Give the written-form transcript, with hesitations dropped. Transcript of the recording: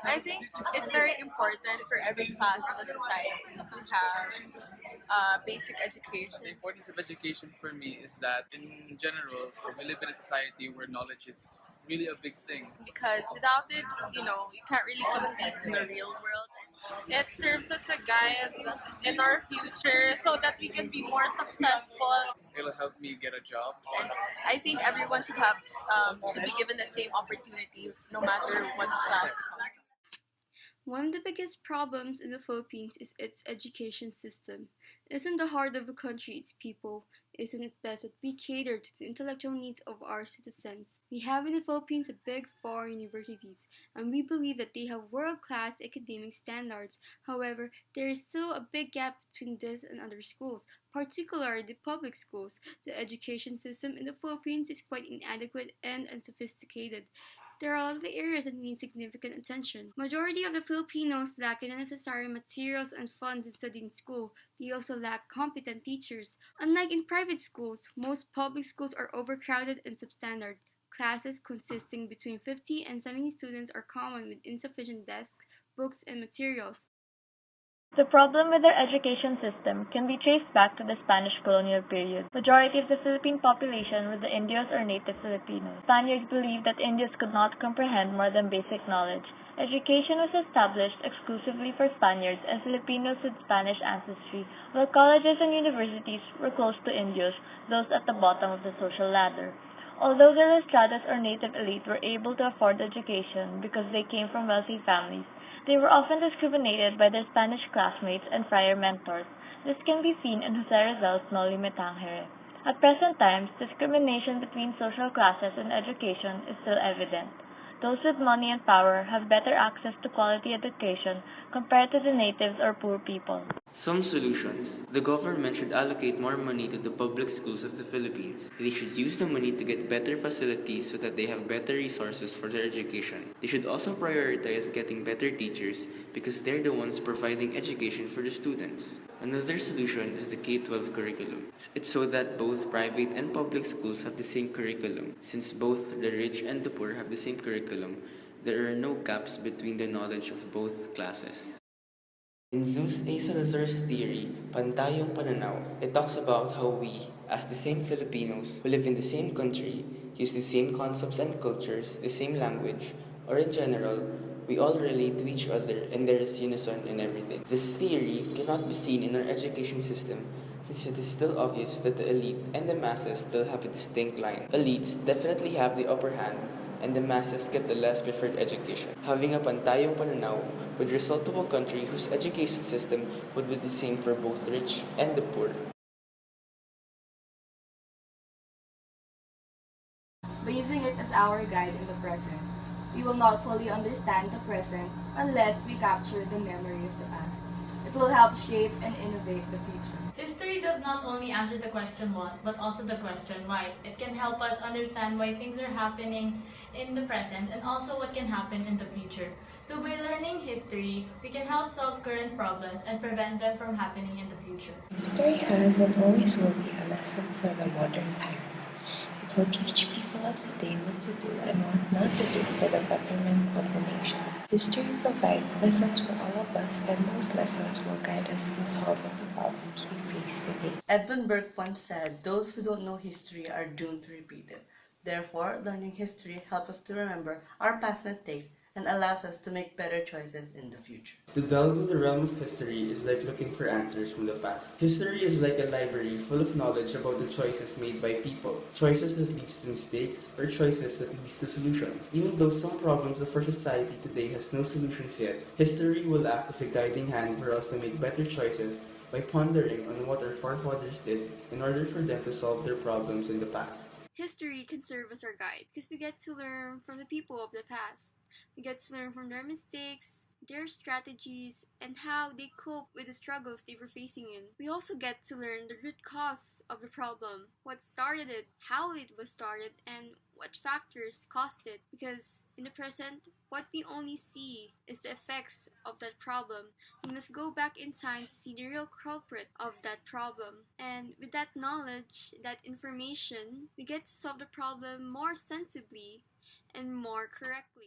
I think it's very important for every class in the society to have basic education. The importance of education for me is that in general, we live in a society where knowledge is really a big thing. Because without it, you can't really compete in the real world. It serves as a guide in our future so that we can be more successful. It'll help me get a job. And I think everyone should be given the same opportunity no matter what class you come from. One of the biggest problems in the Philippines is its education system. Isn't the heart of the country its people? Isn't it best that we cater to the intellectual needs of our citizens? We have in the Philippines a big four universities, and we believe that they have world-class academic standards. However, there is still a big gap between this and other schools, particularly the public schools. The education system in the Philippines is quite inadequate and unsophisticated. There are a lot of areas that need significant attention. Majority of the Filipinos lack the necessary materials and funds to study in school. They also lack competent teachers. Unlike in private schools, most public schools are overcrowded and substandard. Classes consisting between 50 and 70 students are common with insufficient desks, books, and materials. The problem with our education system can be traced back to the Spanish colonial period. Majority of the Philippine population were the Indios or native Filipinos. Spaniards believed that Indios could not comprehend more than basic knowledge. Education was established exclusively for Spaniards and Filipinos with Spanish ancestry, while colleges and universities were closed to Indios, those at the bottom of the social ladder. Although the Lestradas or native elite were able to afford education because they came from wealthy families, they were often discriminated by their Spanish classmates and friar mentors. This can be seen in Jose Rizal's Noli Me Tangere. At present times, discrimination between social classes in education is still evident. Those with money and power have better access to quality education compared to the natives or poor people. Some solutions. The government should allocate more money to the public schools of the Philippines. They should use the money to get better facilities so that they have better resources for their education. They should also prioritize getting better teachers because they're the ones providing education for the students. Another solution is the K-12 curriculum. It's so that both private and public schools have the same curriculum. Since both the rich and the poor have the same curriculum, there are no gaps between the knowledge of both classes. In Zeus A. Salazar's theory, Pantayong Pananaw, it talks about how we, as the same Filipinos who live in the same country, use the same concepts and cultures, the same language, or in general, we all relate to each other and there is unison in everything. This theory cannot be seen in our education system since it is still obvious that the elite and the masses still have a distinct line. Elites definitely have the upper hand and the masses get the less preferred education. Having a pantayong pananaw would result to a country whose education system would be the same for both rich and the poor. By using it as our guide in the present, we will not fully understand the present unless we capture the memory of the past. It will help shape and innovate the future. History does not only answer the question what, but also the question why. It can help us understand why things are happening in the present and also what can happen in the future. So by learning history, we can help solve current problems and prevent them from happening in the future. History has and always will be a lesson for the modern times. It will teach people of the day what to do and what not to do for the betterment of the nation. History provides lessons for all of us, and those lessons will guide us in solving the problems we face today. Edmund Burke once said, "Those who don't know history are doomed to repeat it." Therefore, learning history helps us to remember our past mistakes and allows us to make better choices in the future. To delve in the realm of history is like looking for answers from the past. History is like a library full of knowledge about the choices made by people. Choices that leads to mistakes, or choices that leads to solutions. Even though some problems of our society today has no solutions yet, history will act as a guiding hand for us to make better choices by pondering on what our forefathers did in order for them to solve their problems in the past. History can serve as our guide because we get to learn from the people of the past. We get to learn from their mistakes, their strategies, and how they cope with the struggles they were facing in. We also get to learn the root cause of the problem, what started it, how it was started, and what factors caused it. Because in the present, what we only see is the effects of that problem. We must go back in time to see the real culprit of that problem. And with that knowledge, that information, we get to solve the problem more sensibly and more correctly.